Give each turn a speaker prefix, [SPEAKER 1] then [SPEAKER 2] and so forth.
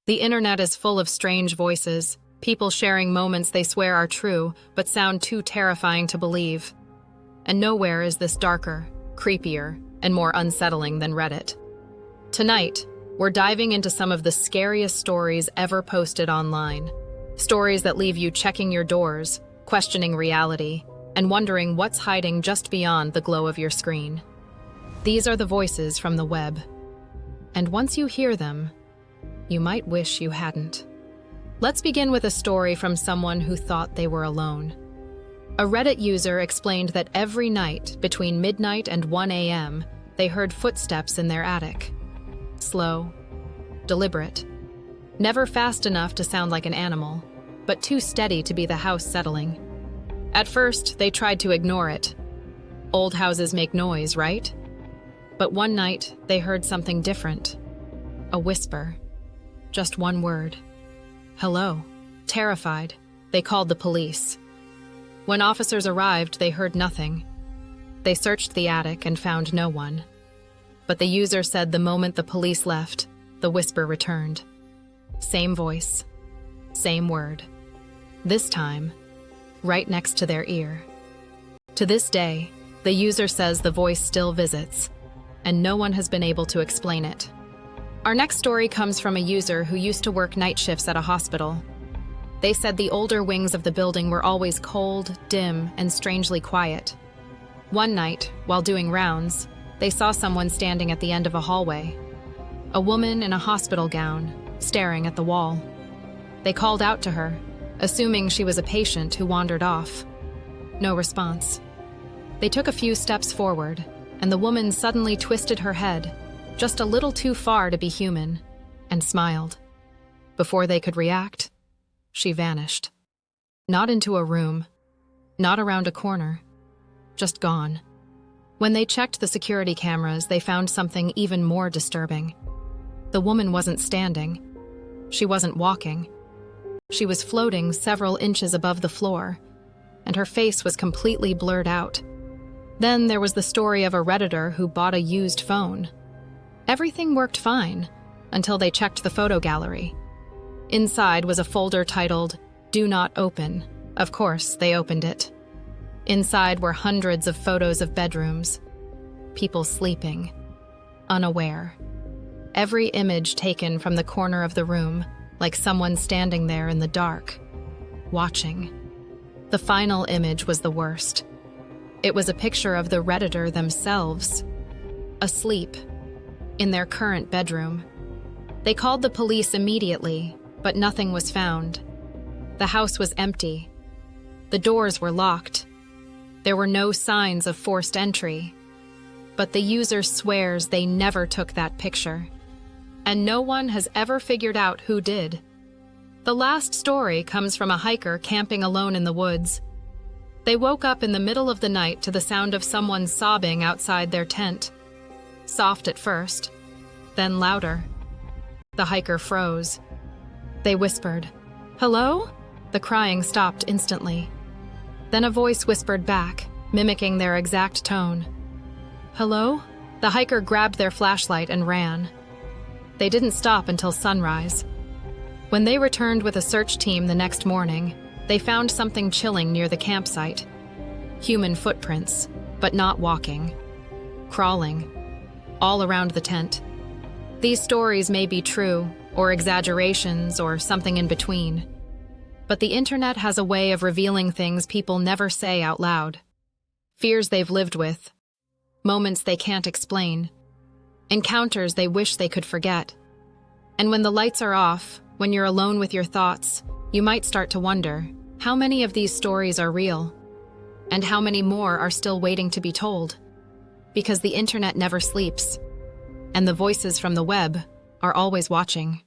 [SPEAKER 1] The internet is full of strange voices, people sharing moments they swear are true but sound too terrifying to believe. And nowhere is this darker, creepier, and more unsettling than Reddit. Tonight, we're diving into some of the scariest stories ever posted online. Stories that leave you checking your doors, questioning reality, and wondering what's hiding just beyond the glow of your screen. These are the voices from the web. And once you hear them, you might wish you hadn't. Let's begin with a story from someone who thought they were alone. A Reddit user explained that every night between midnight and 1 a.m., they heard footsteps in their attic. Slow, deliberate, never fast enough to sound like an animal, but too steady to be the house settling. At first, they tried to ignore it. Old houses make noise, right? But one night, they heard something different. A whisper. Just one word. Hello. Terrified, they called the police. When officers arrived, they heard nothing. They searched the attic and found no one. But the user said the moment the police left, the whisper returned. Same voice, same word. This time, right next to their ear. To this day, the user says the voice still visits, and no one has been able to explain it. Our next story comes from a user who used to work night shifts at a hospital. They said the older wings of the building were always cold, dim, and strangely quiet. One night, while doing rounds, they saw someone standing at the end of a hallway. A woman in a hospital gown, staring at the wall. They called out to her, assuming she was a patient who wandered off. No response. They took a few steps forward, and the woman suddenly twisted her head, just a little too far to be human, and smiled. Before they could react, she vanished. Not into a room, not around a corner, just gone. When they checked the security cameras, they found something even more disturbing. The woman wasn't standing. She wasn't walking. She was floating several inches above the floor, and her face was completely blurred out. Then there was the story of a Redditor who bought a used phone. Everything worked fine until they checked the photo gallery. Inside was a folder titled, "Do Not Open." Of course, they opened it. Inside were hundreds of photos of bedrooms, people sleeping, unaware. Every image taken from the corner of the room, like someone standing there in the dark, watching. The final image was the worst. It was a picture of the Redditor themselves, asleep, in their current bedroom. They called the police immediately, but nothing was found. The house was empty. The doors were locked. There were no signs of forced entry. But the user swears they never took that picture. And no one has ever figured out who did. The last story comes from a hiker camping alone in the woods. They woke up in the middle of the night to the sound of someone sobbing outside their tent. Soft at first, then louder. The hiker froze. They whispered, "Hello?" The crying stopped instantly. Then a voice whispered back, mimicking their exact tone. "Hello?" The hiker grabbed their flashlight and ran. They didn't stop until sunrise. When they returned with a search team the next morning, they found something chilling near the campsite. Human footprints, but not walking. Crawling. All around the tent. These stories may be true, or exaggerations, or something in between. But the internet has a way of revealing things people never say out loud. Fears they've lived with. Moments they can't explain. Encounters they wish they could forget. And when the lights are off, when you're alone with your thoughts, you might start to wonder, how many of these stories are real? And how many more are still waiting to be told? Because the internet never sleeps. And the voices from the web are always watching.